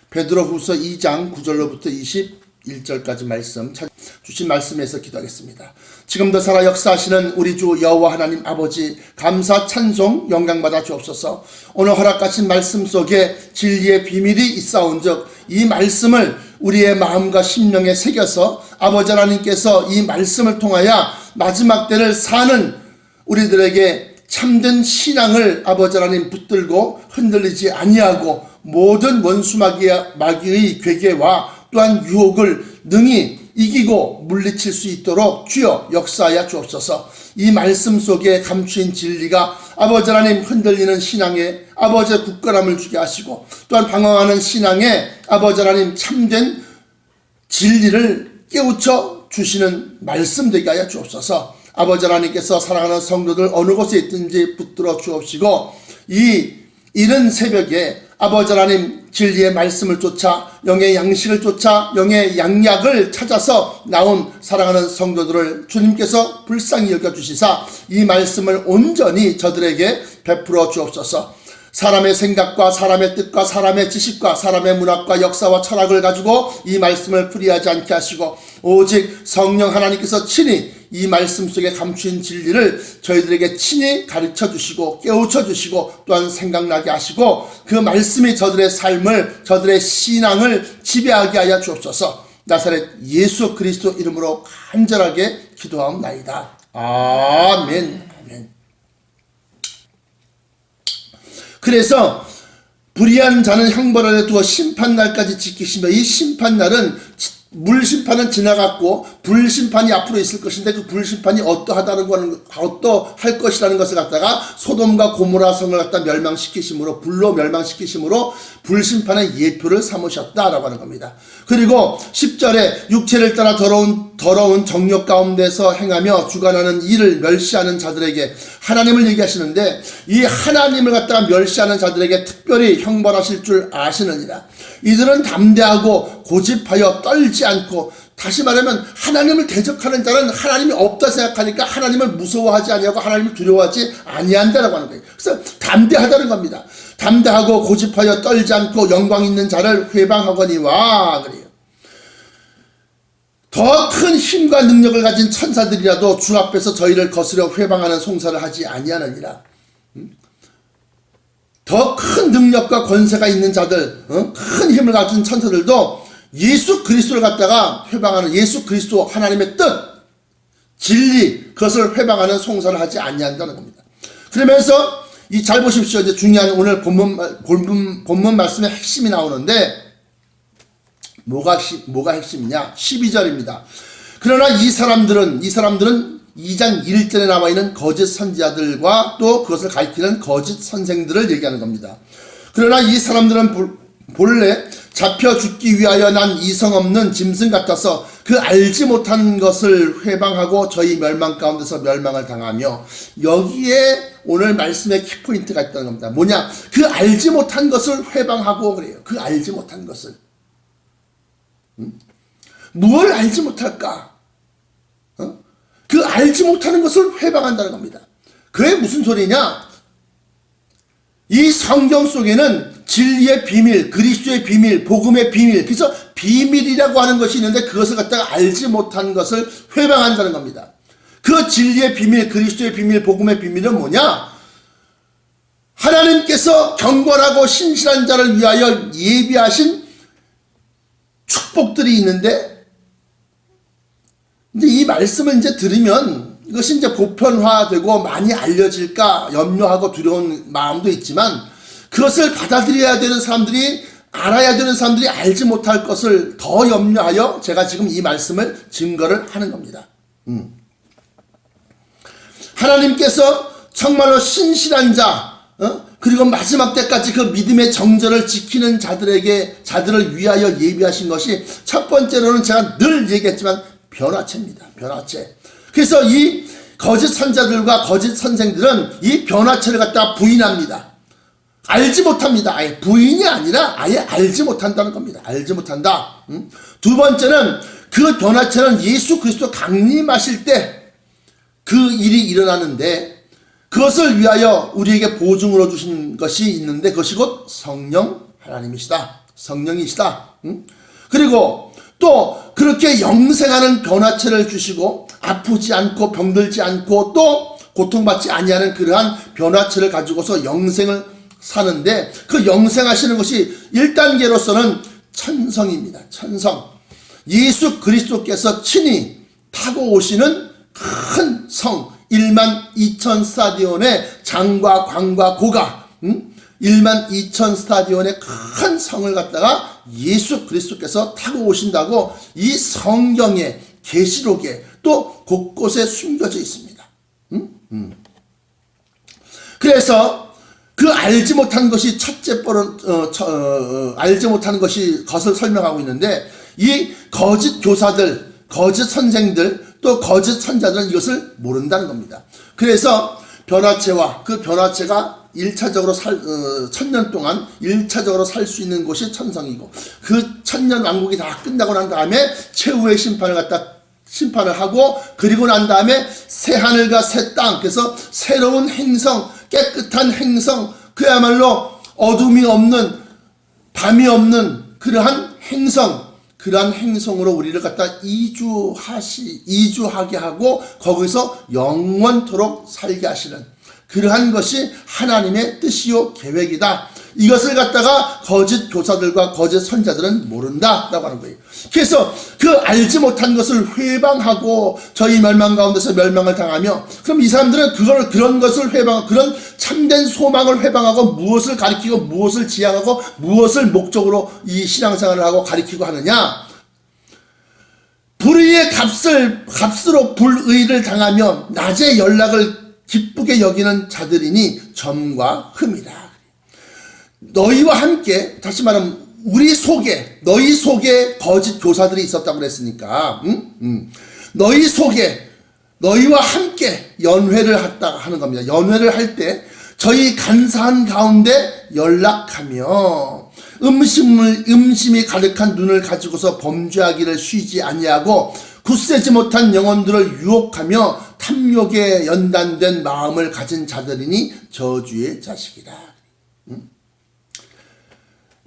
베드로후서 2장 9절로부터 21절까지 말씀 주신 말씀에서 기도하겠습니다. 지금도 살아 역사하시는 우리 주 여호와 하나님 아버지, 감사 찬송 영광받아 주옵소서. 오늘 허락하신 말씀 속에 진리의 비밀이 있사온즉 이 말씀을 우리의 마음과 심령에 새겨서 아버지 하나님께서 이 말씀을 통하여 마지막 때를 사는 우리들에게 참된 신앙을 아버지 하나님 붙들고 흔들리지 아니하고 모든 원수 마귀의 괴계와 또한 유혹을 능히 이기고 물리칠 수 있도록 주여 역사하여 주옵소서. 이 말씀 속에 감추인 진리가 아버지 하나님 흔들리는 신앙에 아버지의 굳건함을 주게 하시고, 또한 방황하는 신앙에 아버지 하나님 참된 진리를 깨우쳐 주시는 말씀 되게 하여 주옵소서. 아버지 하나님께서 사랑하는 성도들 어느 곳에 있든지 붙들어 주옵시고, 이 이른 새벽에 아버지 하나님 진리의 말씀을 쫓아 영의 양식을 쫓아 영의 양약을 찾아서 나온 사랑하는 성도들을 주님께서 불쌍히 여겨주시사 이 말씀을 온전히 저들에게 베풀어 주옵소서. 사람의 생각과 사람의 뜻과 사람의 지식과 사람의 문학과 역사와 철학을 가지고 이 말씀을 풀이하지 않게 하시고, 오직 성령 하나님께서 친히 이 말씀 속에 감추인 진리를 저희들에게 친히 가르쳐 주시고 깨우쳐 주시고 또한 생각나게 하시고, 그 말씀이 저들의 삶을, 저들의 신앙을 지배하게 하여 주옵소서. 나사렛 예수 그리스도 이름으로 간절하게 기도하옵나이다. 아멘. 아멘. 그래서 불의한 자는 형벌 아래 두어 심판날까지 지키시며, 이 심판날은 물심판은 지나갔고 불심판이 앞으로 있을 것인데, 그 불심판이 어떠할 것이라는 것을 갖다가 소돔과 고모라 성을 갖다 멸망시키심으로, 불로 멸망시키심으로 불심판의 예표를 삼으셨다라고 하는 겁니다. 그리고 10절에 육체를 따라 더러운 정욕 가운데서 행하며 주관하는 이를 멸시하는 자들에게 하나님을 얘기하시는데, 이 하나님을 갖다가 멸시하는 자들에게 특별히 형벌하실 줄 아시느니라. 이들은 담대하고 고집하여 떨지 않고, 다시 말하면 하나님을 대적하는 자는 하나님이 없다 생각하니까 하나님을 무서워하지 아니하고 하나님을 두려워하지 아니한다라고 하는 거예요. 그래서 담대하다는 겁니다. 담대하고 고집하여 떨지 않고 영광 있는 자를 회방하거니와 그래요. 더 큰 힘과 능력을 가진 천사들이라도 주 앞에서 저희를 거스려 회방하는 송사를 하지 아니하느니라. 더 큰 능력과 권세가 있는 자들, 큰 힘을 가진 천사들도 예수 그리스도를 갖다가 회방하는, 예수 그리스도 하나님의 뜻, 진리, 그것을 회방하는 송사를 하지 아니한다는 겁니다. 그러면서 잘 보십시오. 이제 중요한 오늘 본문 말씀의 핵심이 나오는데, 뭐가 핵심이냐? 12절입니다. 그러나 이 사람들은 2장 1절에 나와 있는 거짓 선지자들과 또 그것을 가리키는 거짓 선생들을 얘기하는 겁니다. 그러나 이 사람들은 본래 잡혀 죽기 위하여 난 이성 없는 짐승 같아서 그 알지 못한 것을 회방하고 저희 멸망 가운데서 멸망을 당하며, 여기에 오늘 말씀의 키포인트가 있다는 겁니다. 뭐냐? 그 알지 못한 것을 회방하고 그래요. 그 알지 못한 것을. 무엇을 알지 못할까? 그 알지 못하는 것을 회방한다는 겁니다. 그게 무슨 소리냐? 이 성경 속에는 진리의 비밀, 그리스도의 비밀, 복음의 비밀, 그래서 비밀이라고 하는 것이 있는데 그것을 갖다가 알지 못한 것을 회방한다는 겁니다. 그 진리의 비밀, 그리스도의 비밀, 복음의 비밀은 뭐냐? 하나님께서 경건하고 신실한 자를 위하여 예비하신 축복들이 있는데, 이제 이 말씀을 이제 들으면 이것이 이제 보편화되고 많이 알려질까 염려하고 두려운 마음도 있지만, 그것을 받아들여야 되는 사람들이, 알아야 되는 사람들이 알지 못할 것을 더 염려하여 제가 지금 이 말씀을 증거를 하는 겁니다. 하나님께서 정말로 신실한 자, 그리고 마지막 때까지 그 믿음의 정절을 지키는 자들을 위하여 예비하신 것이, 첫 번째로는 제가 늘 얘기했지만 변화체입니다. 변화체. 그래서 이 거짓 선자들과 거짓 선생들은 이 변화체를 갖다 부인합니다. 알지 못합니다. 아예 부인이 아니라 아예 알지 못한다는 겁니다. 알지 못한다. 두 번째는 그 변화체는 예수 그리스도 강림하실 때 그 일이 일어나는데, 그것을 위하여 우리에게 보증으로 주신 것이 있는데, 그것이 곧 성령 하나님이시다. 성령이시다. 그리고 또 그렇게 영생하는 변화체를 주시고 아프지 않고 병들지 않고 또 고통받지 아니하는 그러한 변화체를 가지고서 영생을 사는데, 그 영생하시는 것이 1단계로서는 천성입니다. 천성. 예수 그리스도께서 친히 타고 오시는 큰 성, 1만 2천 스타디온의 장과 광과 고가, 1만 2천 스타디온의 큰 성을 갖다가 예수 그리스도께서 타고 오신다고 이 성경에, 계시록에 또 곳곳에 숨겨져 있습니다. 그래서 그 알지 못한 것이 첫째 알지 못하는 것을 설명하고 있는데, 이 거짓 교사들, 거짓 선생들, 또 거짓 선자들은 이것을 모른다는 겁니다. 그래서 변화체와 그 변화체가 1차적으로 1000년 동안 1차적으로 살 수 있는 곳이 천성이고, 그 1000년 왕국이 다 끝나고 난 다음에 최후의 심판을 하고, 그리고 난 다음에 새 하늘과 새 땅, 그래서 새로운 행성, 깨끗한 행성, 그야말로 어둠이 없는, 밤이 없는 그러한 행성, 그러한 행성으로 우리를 갖다 이주하게 하고 거기서 영원토록 살게 하시는 그러한 것이 하나님의 뜻이요 계획이다. 이것을 갖다가 거짓 교사들과 거짓 선자들은 모른다라고 하는 거예요. 그래서 그 알지 못한 것을 회방하고 저희 멸망 가운데서 멸망을 당하며, 그럼 이 사람들은 그런 것을 그런 참된 소망을 회방하고 무엇을 가리키고 무엇을 지향하고 무엇을 목적으로 이 신앙생활을 하고 가리키고 하느냐? 불의의 값으로 불의를 당하며 낮에 연락을 기쁘게 여기는 자들이니 점과 흠이라. 너희와 함께, 다시 말하면 너희 속에 거짓 교사들이 있었다고 그랬으니까, 너희 속에, 너희와 함께 연회를 했다 하는 겁니다. 연회를 할 때 저희 간사한 가운데 연락하며 음심이 가득한 눈을 가지고서 범죄하기를 쉬지 아니하고 굳세지 못한 영혼들을 유혹하며 탐욕에 연단된 마음을 가진 자들이니 저주의 자식이라.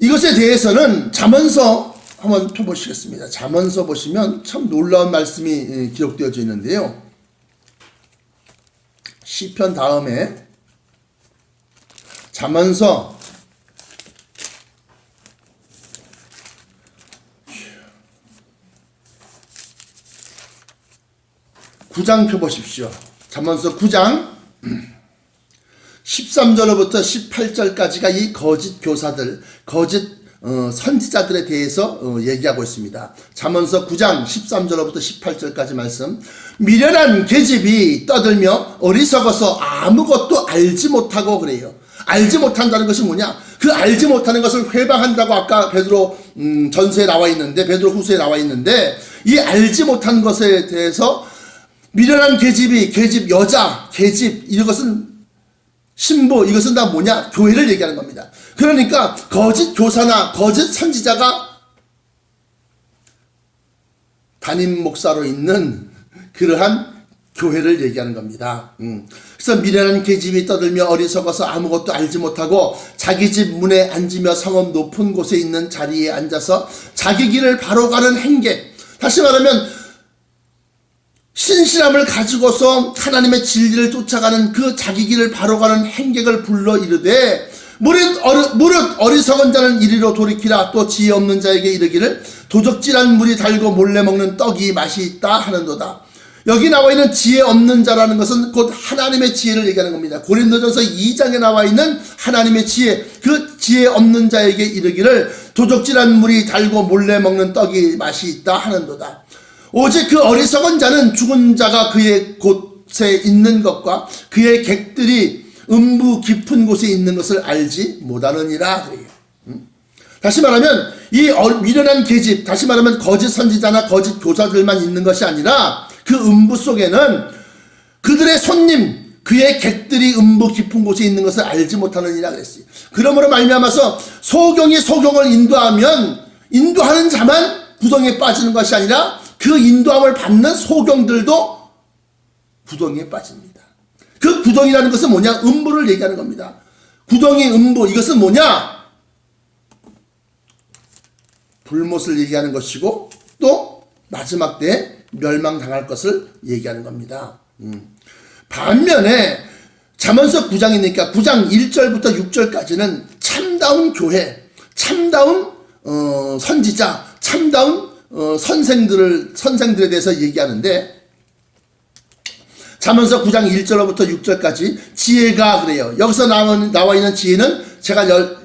이것에 대해서는 잠언서 한번 펴보시겠습니다. 잠언서 보시면 참 놀라운 말씀이 기록되어져 있는데요. 시편 다음에 잠언서 9장 펴보십시오. 잠언서 9장 13절로부터 18절까지가 이 거짓 교사들, 거짓 선지자들에 대해서 얘기하고 있습니다. 잠언서 9장 13절로부터 18절까지 말씀. 미련한 계집이 떠들며 어리석어서 아무것도 알지 못하고 그래요. 알지 못한다는 것이 뭐냐? 그 알지 못하는 것을 회방한다고 아까 베드로 전서에 나와 있는데, 베드로 후서에 나와 있는데, 이 알지 못한 것에 대해서 미련한 계집, 여자, 계집, 이것은 신부, 이것은 다 뭐냐? 교회를 얘기하는 겁니다. 그러니까 거짓 교사나 거짓 선지자가 담임 목사로 있는 그러한 교회를 얘기하는 겁니다. 그래서 미련한 계집이 떠들며 어리석어서 아무것도 알지 못하고 자기 집 문에 앉으며 성읍 높은 곳에 있는 자리에 앉아서 자기 길을 바로 가는 행객. 다시 말하면 신실함을 가지고서 하나님의 진리를 쫓아가는 그 자기 길을 바로 가는 행객을 불러 이르되 무릇 어리석은 자는 이리로 돌이키라. 또 지혜 없는 자에게 이르기를 도적질한 물이 달고 몰래 먹는 떡이 맛이 있다 하는도다. 여기 나와 있는 지혜 없는 자라는 것은 곧 하나님의 지혜를 얘기하는 겁니다. 고린도전서 2장에 나와 있는 하나님의 지혜, 그 지혜 없는 자에게 이르기를 도적질한 물이 달고 몰래 먹는 떡이 맛이 있다 하는도다. 오직 그 어리석은 자는 죽은 자가 그의 곳에 있는 것과 그의 객들이 음부 깊은 곳에 있는 것을 알지 못하느니라 그래요. 다시 말하면 이 미련한 계집, 다시 말하면 거짓 선지자나 거짓 교사들만 있는 것이 아니라 그 음부 속에는 그들의 손님, 그의 객들이 음부 깊은 곳에 있는 것을 알지 못하느니라 그랬어요. 그러므로 말미암아서 소경이 소경을 인도하는 자만 구덩이에 빠지는 것이 아니라 그 인도함을 받는 소경들도 구덩이에 빠집니다. 그 구덩이라는 것은 뭐냐? 음부를 얘기하는 겁니다. 구덩이, 음부, 이것은 뭐냐? 불못을 얘기하는 것이고 또 마지막 때에 멸망당할 것을 얘기하는 겁니다. 반면에 잠언서 9장이니까 9장 1절부터 6절까지는 참다운 교회, 참다운 선지자, 참다운 선생들에 대해서 얘기하는데, 잠언서 9장 1절부터 6절까지 지혜가 그래요. 여기서 나와 있는 지혜는 제가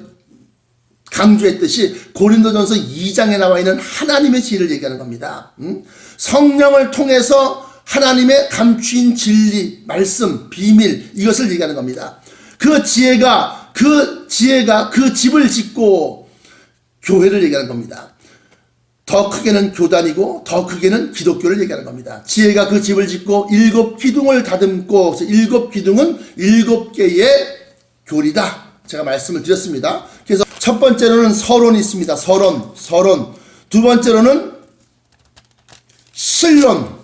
강조했듯이 고린도전서 2장에 나와 있는 하나님의 지혜를 얘기하는 겁니다. 성령을 통해서 하나님의 감추인 진리, 말씀, 비밀, 이것을 얘기하는 겁니다. 그 지혜가 그 집을 짓고 교회를 얘기하는 겁니다. 더 크게는 교단이고 더 크게는 기독교를 얘기하는 겁니다. 지혜가 그 집을 짓고 7 기둥을 다듬고, 그래서 7 기둥은 7개의 교리다, 제가 말씀을 드렸습니다. 그래서 첫 번째로는 서론이 있습니다. 서론. 두 번째로는 신론,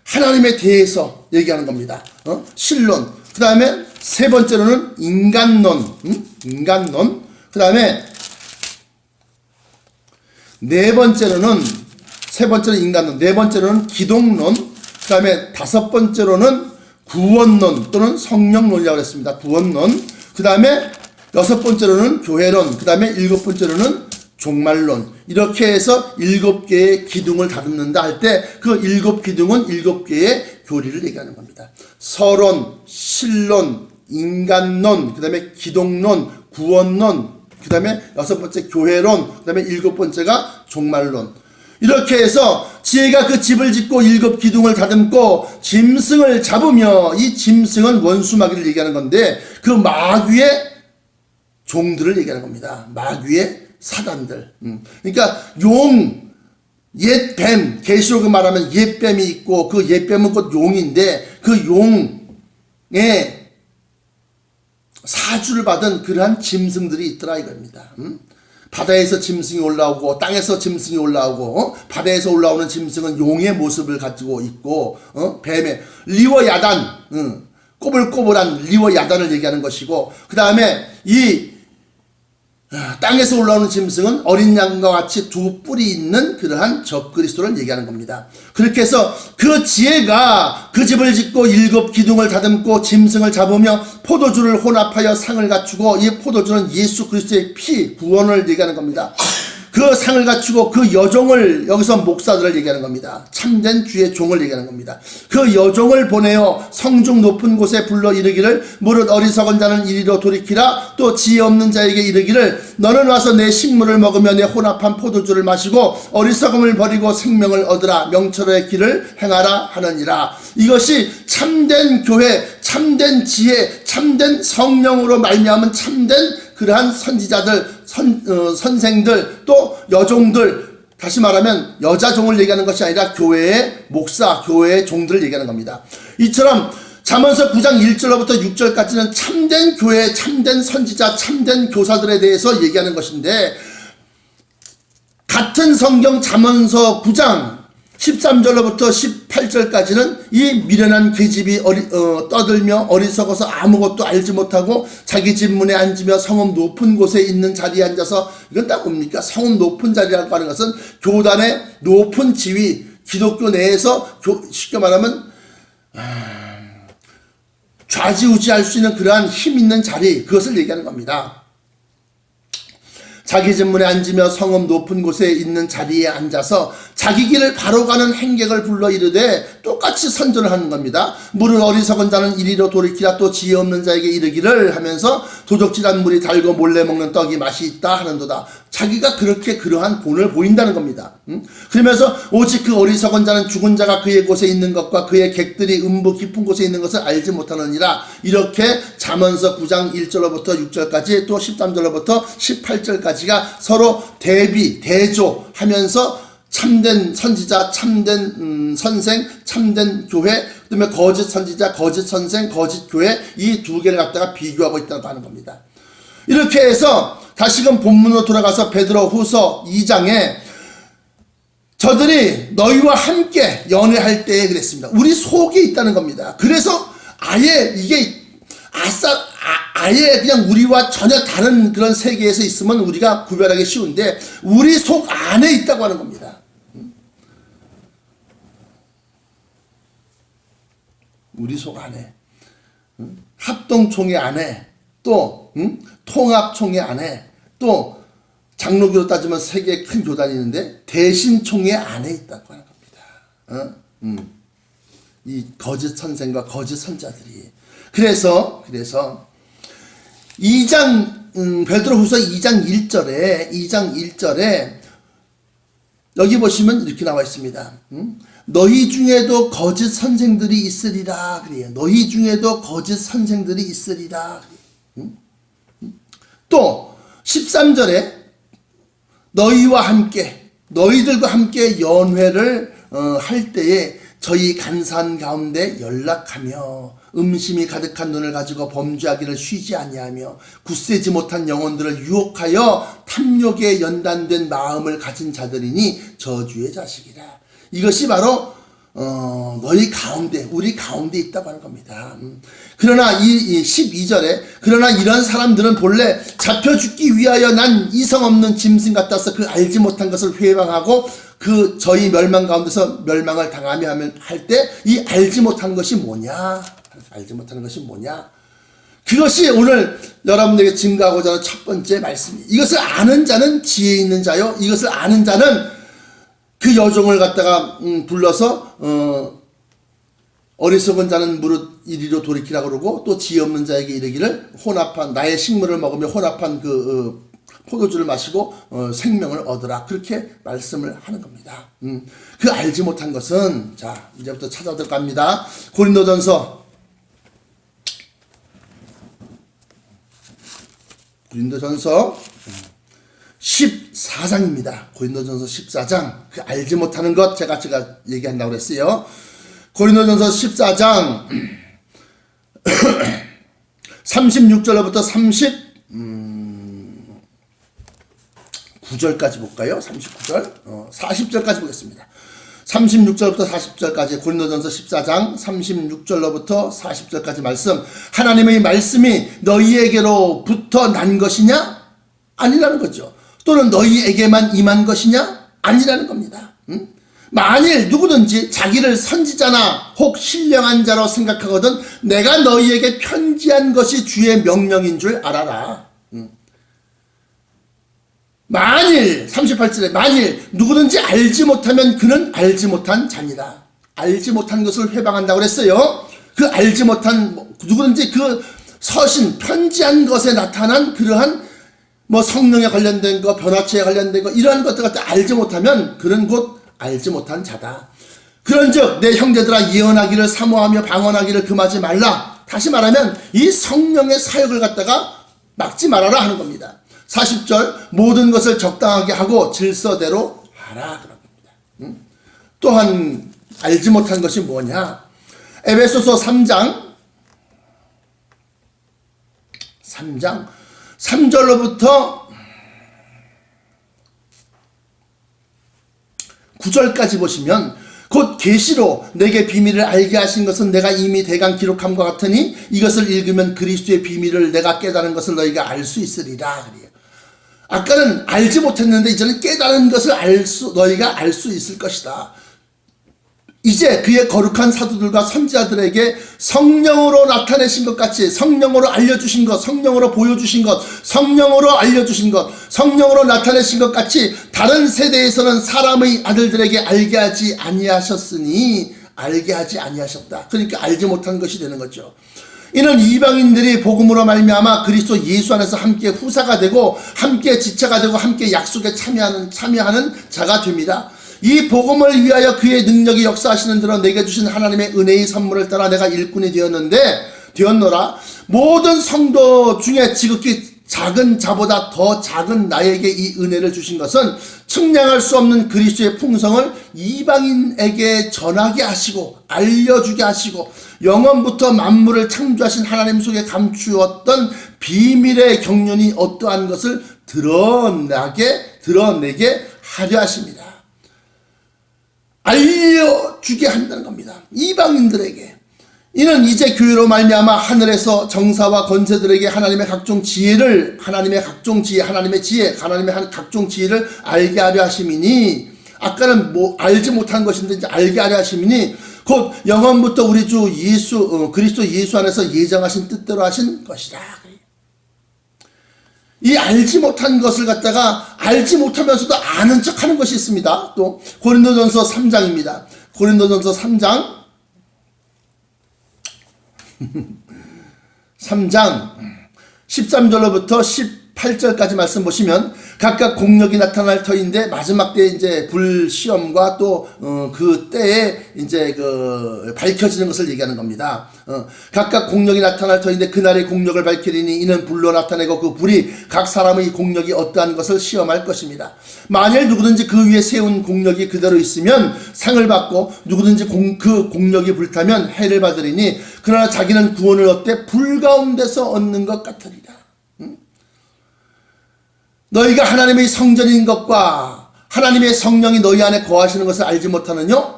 하나님에 대해서 얘기하는 겁니다. 신론. 그 다음에 세 번째로는 인간론. 그 다음에 세 번째는 인간론, 네 번째로는 기독론, 그 다음에 다섯 번째로는 구원론 또는 성령론이라고 했습니다. 구원론. 그 다음에 여섯 번째로는 교회론, 그 다음에 일곱 번째로는 종말론. 이렇게 해서 7개의 기둥을 다듬는다 할 때 그 7 기둥은 7개의 교리를 얘기하는 겁니다. 서론, 신론, 인간론, 그 다음에 기독론, 구원론, 그 다음에 여섯 번째 교회론, 그 다음에 7번째가 종말론. 이렇게 해서 지혜가 그 집을 짓고 7 기둥을 다듬고 짐승을 잡으며, 이 짐승은 원수 마귀를 얘기하는 건데 그 마귀의 종들을 얘기하는 겁니다. 마귀의 사단들. 그러니까 옛 뱀, 계시록에 말하면 옛 뱀이 있고 그 옛 뱀은 곧 용인데 그 용의 사주를 받은 그러한 짐승들이 있더라 이겁니다. 바다에서 짐승이 올라오고 땅에서 짐승이 올라오고, 바다에서 올라오는 짐승은 용의 모습을 가지고 있고, 뱀의 리워야단, 꼬불꼬불한 리워야단을 얘기하는 것이고, 그 다음에 이 땅에서 올라오는 짐승은 어린 양과 같이 2 뿔이 있는 그러한 적그리스도를 얘기하는 겁니다. 그렇게 해서 그 지혜가 그 집을 짓고 7 기둥을 다듬고 짐승을 잡으며 포도주를 혼합하여 상을 갖추고, 이 포도주는 예수 그리스도의 피, 구원을 얘기하는 겁니다. 그 상을 갖추고 그 여종을, 여기서 목사들을 얘기하는 겁니다. 참된 주의 종을 얘기하는 겁니다. 그 여종을 보내어 성중 높은 곳에 불러 이르기를, 무릇 어리석은 자는 이리로 돌이키라. 또 지혜 없는 자에게 이르기를, 너는 와서 내 식물을 먹으며 내 혼합한 포도주를 마시고 어리석음을 버리고 생명을 얻으라. 명철의 길을 행하라 하느니라. 이것이 참된 교회, 참된 지혜, 참된 성령으로 말미암은 참된 그러한 선지자들, 선생들, 또 여종들, 다시 말하면 여자종을 얘기하는 것이 아니라 교회의 목사, 교회의 종들을 얘기하는 겁니다. 이처럼 잠언서 9장 1절로부터 6절까지는 참된 교회, 참된 선지자, 참된 교사들에 대해서 얘기하는 것인데, 같은 성경 잠언서 9장 13절로부터 18절까지는 이 미련한 계집이 떠들며 어리석어서 아무것도 알지 못하고 자기 집 문에 앉으며 성읍 높은 곳에 있는 자리에 앉아서, 이건 딱 뭡니까? 성읍 높은 자리라고 하는 것은 교단의 높은 지위, 기독교 내에서 쉽게 말하면 좌지우지할 수 있는 그러한 힘 있는 자리, 그것을 얘기하는 겁니다. 자기 집 문에 앉으며 성읍 높은 곳에 있는 자리에 앉아서 자기 길을 바로 가는 행객을 불러 이르되, 똑같이 선전을 하는 겁니다. 무릇 어리석은 자는 이리로 돌이키라. 또 지혜 없는 자에게 이르기를 하면서, 도적질한 물이 달고 몰래 먹는 떡이 맛이 있다 하는도다. 자기가 그렇게 그러한 본을 보인다는 겁니다. 그러면서 오직 그 어리석은 자는 죽은 자가 그의 곳에 있는 것과 그의 객들이 음부 깊은 곳에 있는 것을 알지 못하느니라. 이렇게 잠언서 9장 1절로부터 6절까지 또 13절로부터 18절까지가 서로 대조하면서 참된 선지자, 참된 선생, 참된 교회, 그 다음에 거짓 선지자, 거짓 선생, 거짓 교회, 이 2개를 갖다가 비교하고 있다고 하는 겁니다. 이렇게 해서 다시금 본문으로 돌아가서 베드로 후서 2장에 저들이 너희와 함께 연애할 때에 그랬습니다. 우리 속에 있다는 겁니다. 그래서 아예 이게 아예 그냥 우리와 전혀 다른 그런 세계에서 있으면 우리가 구별하기 쉬운데 우리 속 안에 있다고 하는 겁니다. 우리 속 안에, 합동총회 안에, 또 통합총회 안에, 또 장로교로 따지면 세 개의 큰 교단이 있는데 대신총회 안에 있다고 하는 겁니다. 이 거짓 선생과 거짓 선자들이. 그래서 2장 베드로후서 2장 1절에 여기 보시면 이렇게 나와 있습니다. 너희 중에도 거짓 선생들이 있으리라 그래요. 너희 중에도 거짓 선생들이 있으리라. 또 13절에 너희들과 함께 연회를 할 때에 저희 간산 가운데 연락하며 음심이 가득한 눈을 가지고 범죄하기를 쉬지 아니하며 굳세지 못한 영혼들을 유혹하여 탐욕에 연단된 마음을 가진 자들이니 저주의 자식이라. 이것이 바로 너희 가운데, 우리 가운데 있다고 하는 겁니다. 그러나 이 12절에 그러나 이런 사람들은 본래 잡혀 죽기 위하여 난 이성 없는 짐승 같아서 그 알지 못한 것을 회방하고 그 저희 멸망 가운데서 멸망을 당하며 할 때 이 알지 못하는 것이 뭐냐? 알지 못하는 것이 뭐냐? 그것이 오늘 여러분들에게 증거하고자 하는 첫 번째 말씀입니다. 이것을 아는 자는 지혜 있는 자요. 이것을 아는 자는 그 여종을 갖다가 불러서 어리석은 자는 무릇 이리로 돌이키라고 그러고 또 지혜 없는 자에게 이르기를 혼합한 나의 식물을 먹으며 혼합한 그 포도주를 마시고 생명을 얻으라. 그렇게 말씀을 하는 겁니다. 그 알지 못한 것은 자 이제부터 찾아 들어갑니다. 고린도전서 14장입니다. 고린도전서 14장. 그 알지 못하는 것 제가 얘기한다고 그랬어요. 고린도전서 14장 36절부터 39절까지 볼까요? 39절, 40절까지 보겠습니다. 36절부터 40절까지 고린도전서 14장 36절로부터 40절까지 말씀. 하나님의 말씀이 너희에게로부터 난 것이냐? 아니라는 거죠. 또는 너희에게만 임한 것이냐? 아니라는 겁니다. 만일 누구든지 자기를 선지자나 혹 신령한 자로 생각하거든 내가 너희에게 편지한 것이 주의 명령인 줄 알아라. 만일 38절에 만일 누구든지 알지 못하면 그는 알지 못한 자니라. 알지 못한 것을 회방한다고 그랬어요. 그 알지 못한 누구든지 그 서신 편지한 것에 나타난 그러한 뭐 성령에 관련된 거 변화체에 관련된 거 이러한 것들 갖다 알지 못하면 그는 곧 알지 못한 자다. 그런즉 내 형제들아 예언하기를 사모하며 방언하기를 금하지 말라. 다시 말하면 이 성령의 사역을 갖다가 막지 말아라 하는 겁니다. 40절 모든 것을 적당하게 하고 질서대로 하라 그런 겁니다. 또한 알지 못한 것이 뭐냐? 에베소서 3장 3절로부터 9절까지 보시면 곧 계시로 내게 비밀을 알게 하신 것은 내가 이미 대강 기록함과 같으니 이것을 읽으면 그리스도의 비밀을 내가 깨달은 것을 너희가 알 수 있으리라 그래요. 아까는 알지 못했는데 이제는 깨달은 것을 너희가 알 수 있을 것이다. 이제 그의 거룩한 사도들과 선지자들에게 성령으로 나타내신 것 같이 성령으로 알려주신 것, 성령으로 보여주신 것, 성령으로 알려주신 것, 성령으로 나타내신 것 같이 다른 세대에서는 사람의 아들들에게 알게 하지 아니하셨다. 그러니까 알지 못한 것이 되는 거죠. 이는 이방인들이 복음으로 말미암아 그리스도 예수 안에서 함께 후사가 되고 함께 지체가 되고 함께 약속에 참여하는 자가 됩니다. 이 복음을 위하여 그의 능력이 역사하시는 대로 내게 주신 하나님의 은혜의 선물을 따라 내가 일꾼이 되었노라. 모든 성도 중에 지극히 작은 자보다 더 작은 나에게 이 은혜를 주신 것은 측량할 수 없는 그리스도의 풍성을 이방인에게 전하게 하시고 알려주게 하시고 영원부터 만물을 창조하신 하나님 속에 감추었던 비밀의 경륜이 어떠한 것을 드러내게 하려 하십니다. 알려주게 한다는 겁니다. 이방인들에게. 이는 이제 교회로 말미암아 하늘에서 정사와 권세들에게 하나님의 각종 지혜를 하나님의 각종 지혜를 알게 하려 하심이니, 아까는 알지 못한 것인데 이제 알게 하려 하심이니 곧 영원부터 우리 주 그리스도 예수 안에서 예정하신 뜻대로 하신 것이라. 이 알지 못한 것을 갖다가 알지 못하면서도 아는 척하는 것이 있습니다. 또 고린도전서 3장입니다. 고린도전서 3장 3장 13절로부터 18절까지 말씀 보시면 각각 공력이 나타날 터인데 마지막 때에 이제 불시험과 또 그 때에 이제 그 밝혀지는 것을 얘기하는 겁니다. 각각 공력이 나타날 터인데 그날의 공력을 밝히리니 이는 불로 나타내고 그 불이 각 사람의 공력이 어떠한 것을 시험할 것입니다. 만일 누구든지 그 위에 세운 공력이 그대로 있으면 상을 받고 누구든지 그 공력이 불타면 해를 받으리니 그러나 자기는 구원을 얻되 불 가운데서 얻는 것 같으리라. 너희가 하나님의 성전인 것과 하나님의 성령이 너희 안에 거하시는 것을 알지 못하느뇨?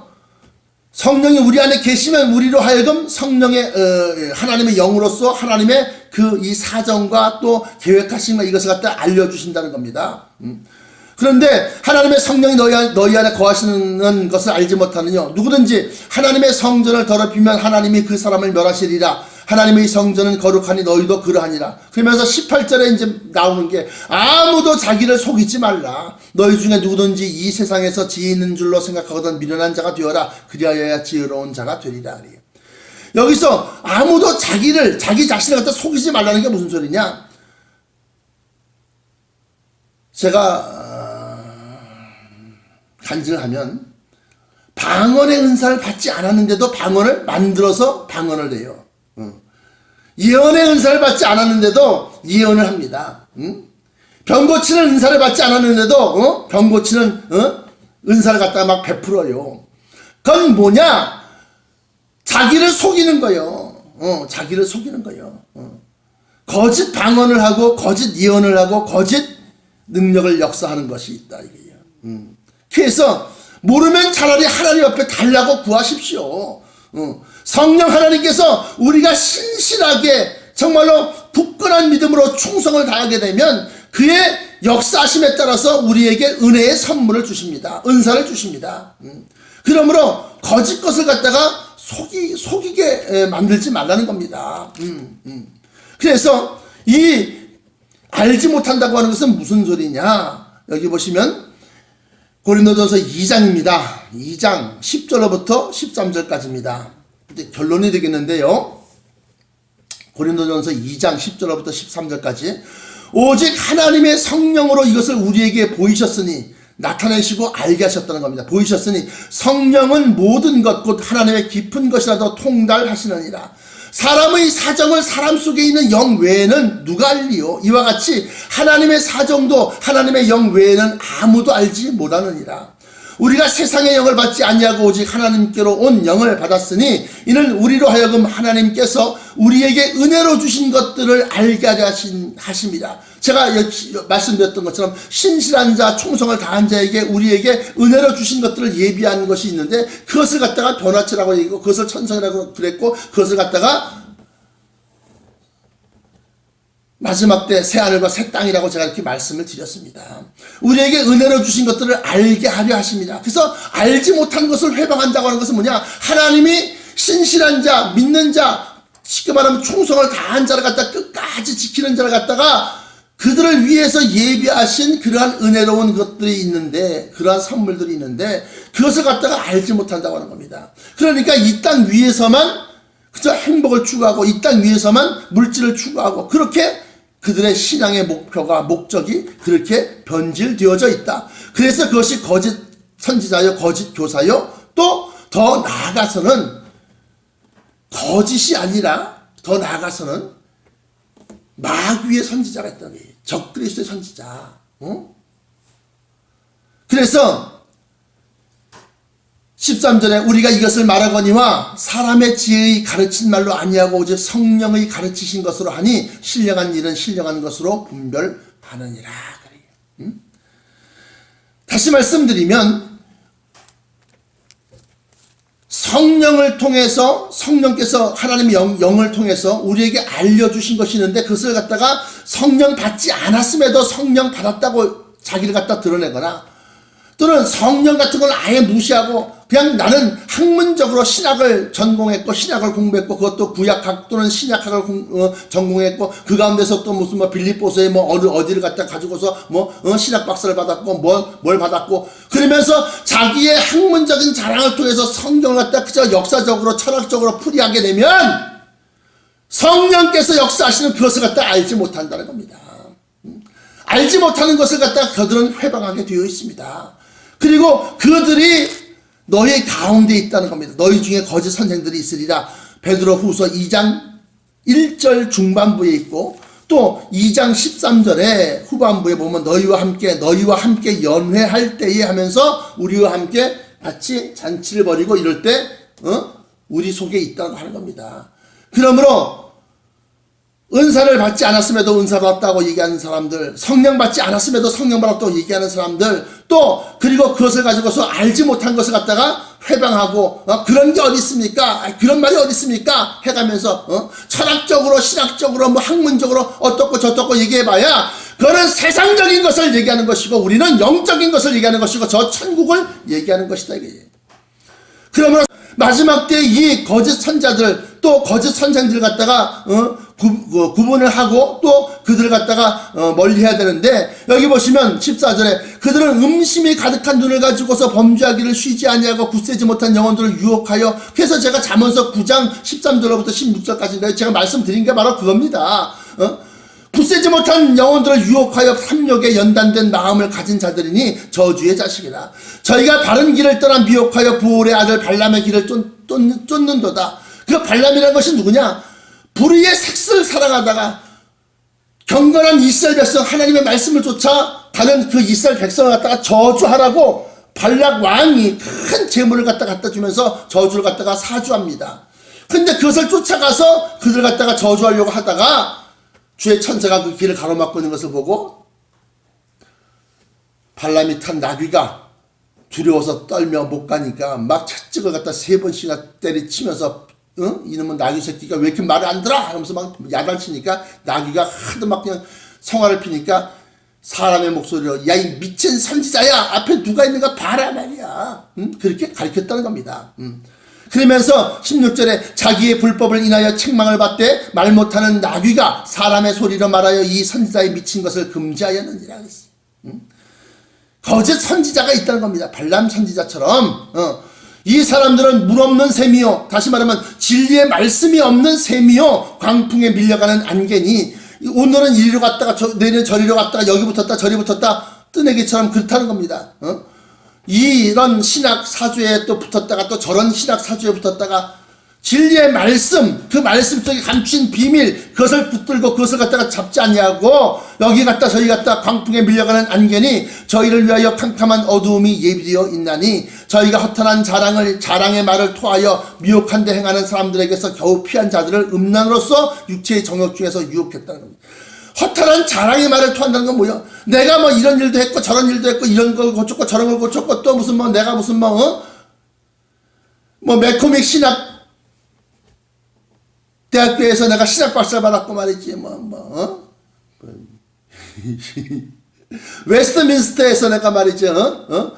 성령이 우리 안에 계시면 우리로 하여금 성령의 하나님의 영으로서 하나님의 그 이 사정과 또 계획하신 것 이것을 갖다 알려주신다는 겁니다. 그런데 하나님의 성령이 너희 안에 거하시는 것을 알지 못하느뇨? 누구든지 하나님의 성전을 더럽히면 하나님이 그 사람을 멸하시리라. 하나님의 성전은 거룩하니 너희도 그러하니라. 그러면서 18절에 이제 나오는 게 아무도 자기를 속이지 말라. 너희 중에 누구든지 이 세상에서 지혜 있는 줄로 생각하거든 미련한 자가 되어라. 그리하여야 지혜로운 자가 되리라. 여기서 아무도 자기 자신을 갖다 속이지 말라는 게 무슨 소리냐? 제가 간증하면 방언의 은사를 받지 않았는데도 방언을 만들어서 방언을 해요. 예언의 은사를 받지 않았는데도 예언을 합니다. 병 고치는 은사를 받지 않았는데도 병 고치는 은사를 갖다가 막 베풀어요. 그건 뭐냐? 자기를 속이는 거예요. 자기를 속이는 거예요. 거짓 방언을 하고 거짓 예언을 하고 거짓 능력을 역사하는 것이 있다 이게요. 그래서 모르면 차라리 하나님 앞에 달라고 구하십시오. 성령 하나님께서 우리가 신실하게 정말로 굳건한 믿음으로 충성을 다하게 되면 그의 역사하심에 따라서 우리에게 은혜의 선물을 주십니다. 은사를 주십니다. 그러므로 거짓 것을 갖다가 속이게 만들지 말라는 겁니다. 그래서 이 알지 못한다고 하는 것은 무슨 소리냐? 여기 보시면 고린도전서 2장입니다. 2장 10절로부터 13절까지입니다. 이제 결론이 되겠는데요. 고린도전서 2장 10절로부터 13절까지 오직 하나님의 성령으로 이것을 우리에게 보이셨으니 나타내시고 알게 하셨다는 겁니다. 보이셨으니 성령은 모든 것 곧 하나님의 깊은 것이라도 통달하시느니라. 사람의 사정을 사람 속에 있는 영 외에는 누가 알리요? 이와 같이 하나님의 사정도 하나님의 영 외에는 아무도 알지 못하느니라. 우리가 세상의 영을 받지 아니하고 오직 하나님께로 온 영을 받았으니 이는 우리로 하여금 하나님께서 우리에게 은혜로 주신 것들을 알게 하려 하심이라. 제가 말씀드렸던 것처럼 신실한 자, 충성을 다한 자에게 우리에게 은혜로 주신 것들을 예비한 것이 있는데 그것을 갖다가 변화체라고 얘기하고 그것을 천성이라고 그랬고 그것을 갖다가 마지막 때 새하늘과 새 땅이라고 제가 이렇게 말씀을 드렸습니다. 우리에게 은혜로 주신 것들을 알게 하려 하십니다. 그래서 알지 못한 것을 회방한다고 하는 것은 뭐냐? 하나님이 신실한 자, 믿는 자, 쉽게 말하면 충성을 다한 자를 갖다가 끝까지 지키는 자를 갖다가 그들을 위해서 예비하신 그러한 은혜로운 것들이 있는데 그러한 선물들이 있는데 그것을 갖다가 알지 못한다고 하는 겁니다. 그러니까 이 땅 위에서만 그저 행복을 추구하고 이 땅 위에서만 물질을 추구하고 그렇게 그들의 신앙의 목표가 목적이 그렇게 변질되어져 있다. 그래서 그것이 거짓 선지자요 거짓 교사요 또 더 나아가서는 거짓이 아니라 더 나아가서는 마귀의 선지자가 있다는 거예요. 적그리스도의 선지자. 그래서 13절에 우리가 이것을 말하거니와 사람의 지혜의 가르친 말로 아니하고 오직 성령의 가르치신 것으로 하니 신령한 일은 신령한 것으로 분별하느니라. 그래요. 다시 말씀드리면 성령 성령을 통해서 성령께서 하나님의 영을 통해서 우리에게 알려주신 것이 있는데 그것을 갖다가 성령 받지 않았음에도 성령 받았다고 자기를 갖다 드러내거나 또는 성령 같은 걸 아예 무시하고 그냥 나는 학문적으로 신학을 전공했고 신학을 공부했고 그것도 구약학 또는 신약학을 전공했고 그 가운데서 또 무슨 빌립보서에 어디를 갖다 가지고서 신학 박사를 받았고 뭘 받았고 그러면서 자기의 학문적인 자랑을 통해서 성경을 갖다 그저 역사적으로 철학적으로 풀이하게 되면 성령께서 역사하시는 그것을 갖다 알지 못한다는 겁니다. 알지 못하는 것을 갖다 그들은 회방하게 되어 있습니다. 그리고 그들이 너희 가운데 있다는 겁니다. 너희 중에 거짓 선생들이 있으리라. 베드로 후서 2장 1절 중반부에 있고 또 2장 13절에 후반부에 보면 너희와 함께 연회할 때에 하면서 우리와 함께 같이 잔치를 벌이고 이럴 때 우리 속에 있다고 하는 겁니다. 그러므로 은사를 받지 않았음에도 은사 받았다고 얘기하는 사람들, 성령 받지 않았음에도 성령 받았다고 얘기하는 사람들, 또 그리고 그것을 가지고서 알지 못한 것을 갖다가 회방하고 그런 게 어디 있습니까? 그런 말이 어디 있습니까? 해가면서 철학적으로 신학적으로 학문적으로 어떻고 저떻고 얘기해봐야 그거는 세상적인 것을 얘기하는 것이고 우리는 영적인 것을 얘기하는 것이고 저 천국을 얘기하는 것이다 이게. 그러면 마지막 때 이 거짓 선자들 또 거짓 선생들 갖다가 구분을 하고 또 그들을 갖다가 멀리해야 되는데 여기 보시면 14절에 그들은 음심이 가득한 눈을 가지고서 범죄하기를 쉬지 아니하고 굳세지 못한 영혼들을 유혹하여 그래서 제가 잠언서 9장 13절로부터 16절까지 제가 말씀드린 게 바로 그겁니다. 굳세지 못한 영혼들을 유혹하여 탐욕에 연단된 마음을 가진 자들이니 저주의 자식이라. 저희가 바른 길을 떠나 미혹하여 부올의 아들 발람의 길을 쫓는도다. 그 발람이라는 것이 누구냐? 불의의 색을 사랑하다가 경건한 이스라엘 백성 하나님의 말씀을 쫓아가는 그 이스라엘 백성을 갖다가 저주하라고 발락 왕이 큰 재물을 갖다 주면서 저주를 갖다가 사주합니다. 근데 그것을 쫓아가서 그들 갖다가 저주하려고 하다가 주의 천사가 그 길을 가로막고 있는 것을 보고 발람이 탄 나귀가 두려워서 떨며 못 가니까 막 채찍을 갖다 3번씩이나 때리치면서 이놈은 나귀 새끼가 왜 이렇게 말을 안 들어? 하면서 막 야단치니까 나귀가 하도 막 그냥 성화를 피니까 사람의 목소리로 야 이 미친 선지자야 앞에 누가 있는가 봐라 말이야. 그렇게 가르쳤다는 겁니다. 그러면서 16절에 자기의 불법을 인하여 책망을 받되 말 못하는 나귀가 사람의 소리로 말하여 이 선지자의 미친 것을 금지하였느니라 그랬어요. 거짓 선지자가 있다는 겁니다. 발람 선지자처럼 이 사람들은 물 없는 셈이요 다시 말하면 진리의 말씀이 없는 셈이요 광풍에 밀려가는 안개니 오늘은 이리로 갔다가 내일은 저리로 갔다가 여기 붙었다 저리 붙었다 뜨내기처럼 그렇다는 겁니다. 이런 신학 사주에 또 붙었다가 또 저런 신학 사주에 붙었다가 진리의 말씀 그 말씀 속에 감춘 비밀 그것을 붙들고 그것을 갖다가 잡지 않냐고 여기 갔다 저기 갔다 광풍에 밀려가는 안개니 저희를 위하여 캄캄한 어두움이 예비되어 있나니 저희가 허탄한 자랑의 말을 토하여 미혹한 데 행하는 사람들에게서 겨우 피한 자들을 음란으로서 육체의 정욕 중에서 유혹했다는 겁니다. 허탄한 자랑의 말을 토한다는 건 뭐야? 내가 뭐 이런 일도 했고 저런 일도 했고 이런 걸 고쳤고 저런 걸 고쳤고 또 무슨 내가 무슨 매코믹 신학 대학교에서 내가 신학 박사를 받았고 말이지 웨스트민스터에서 내가 말이지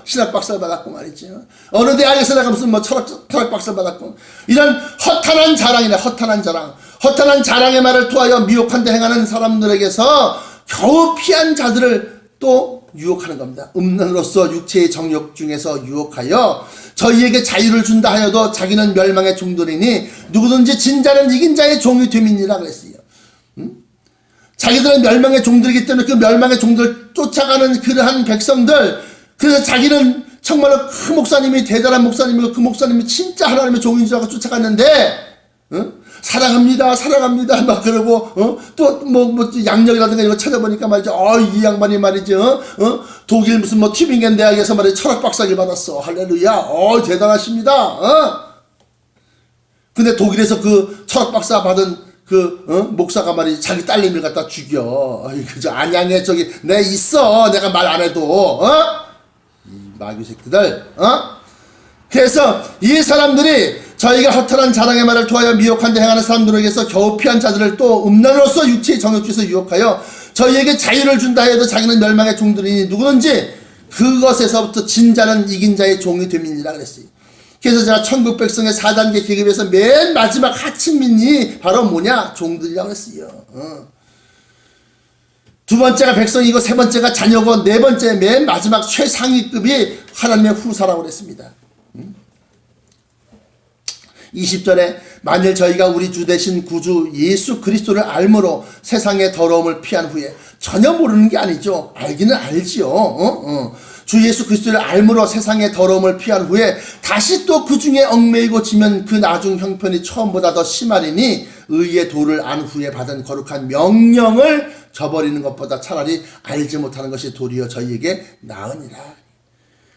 신학 박사를 받았고 말이지 어느 대학에서 내가 무슨 철학 박사를 받았고 이런 허탄한 자랑이네. 허탄한 자랑의 말을 토하여 미혹한 데 행하는 사람들에게서 겨우 피한 자들을 또 유혹하는 겁니다. 음란으로서 육체의 정욕 중에서 유혹하여 저희에게 자유를 준다 하여도 자기는 멸망의 종들이니 누구든지 진자는 이긴 자의 종이 됨이니라 그랬어요. 자기들은 멸망의 종들이기 때문에 그 멸망의 종들을 쫓아가는 그러한 백성들 그래서 자기는 정말로 그 목사님이 대단한 목사님이고 그 목사님이 진짜 하나님의 종인 줄 알고 쫓아갔는데 사랑합니다 막 그러고 또 양력이라든가 이런 거 찾아보니까 말이죠. 이 양반이 말이죠. 독일 무슨 튜빙겐 대학에서 말이죠. 철학 박사를 받았어. 할렐루야. 대단하십니다. 근데 독일에서 그 철학 박사 받은 목사가 말이지 자기 딸님을 갖다 죽여. 그저 안양에 저기 내 있어. 내가 말 안 해도 이 마귀 새끼들. 그래서 이 사람들이 저희가 허탄한 자랑의 말을 통하여 미혹한 데 행하는 사람들에게서 겨우 피한 자들을 또 음란으로서 육체의 정욕주에서 유혹하여 저희에게 자유를 준다 해도 자기는 멸망의 종들이니 누구든지 그것에서부터 진 자는 이긴 자의 종이 됨이니라 그랬어요. 그래서 제가 천국 백성의 4단계 계급에서 맨 마지막 하층민이 바로 뭐냐? 종들이라고 했어요. 두 번째가 백성이고 세 번째가 자녀고 네 번째 맨 마지막 최상위급이 하나님의 후사라고 그랬습니다. 20절에 만일 저희가 우리 주 되신 구주 예수 그리스도를 알므로 세상의 더러움을 피한 후에, 전혀 모르는 게 아니죠. 알기는 알지요. 주 예수 그리스도를 알므로 세상의 더러움을 피한 후에 다시 또 그 중에 얽매이고 지면 그 나중 형편이 처음보다 더 심하리니 의의 도를 안 후에 받은 거룩한 명령을 저버리는 것보다 차라리 알지 못하는 것이 도리어 저희에게 나으니라.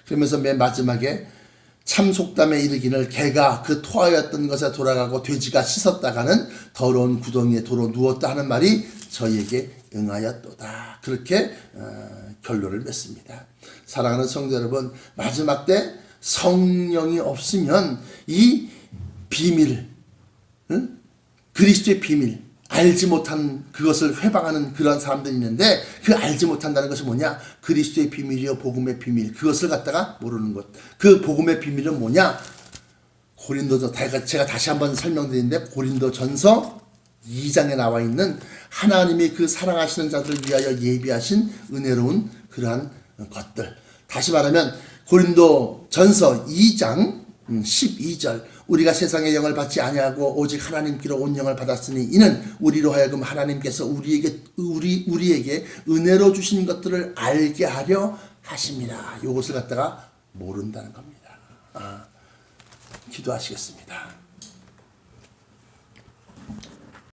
그러면서 맨 마지막에 참 속담에 이르기를 개가 그 토하였던 것에 돌아가고 돼지가 씻었다가는 더러운 구덩이에 도로 누웠다 하는 말이 저희에게 응하였도다. 그렇게 결론을 맺습니다. 사랑하는 성도 여러분, 마지막 때 성령이 없으면 이 비밀, 그리스도의 비밀, 알지 못한 그것을 회방하는 그런 사람들이 있는데, 그 알지 못한다는 것이 뭐냐? 그리스도의 비밀이요 복음의 비밀, 그것을 갖다가 모르는 것. 그 복음의 비밀은 뭐냐? 고린도서, 제가 다시 한번 설명드리는데, 고린도전서 2장에 나와 있는 하나님이 그 사랑하시는 자들을 위하여 예비하신 은혜로운 그러한 것들. 다시 말하면 고린도전서 2장 12절, 우리가 세상의 영을 받지 아니하고 오직 하나님께로 온 영을 받았으니 이는 우리로 하여금 하나님께서 우리에게 은혜로 주신 것들을 알게 하려 하심이라. 이것을 갖다가 모른다는 겁니다. 기도하시겠습니다.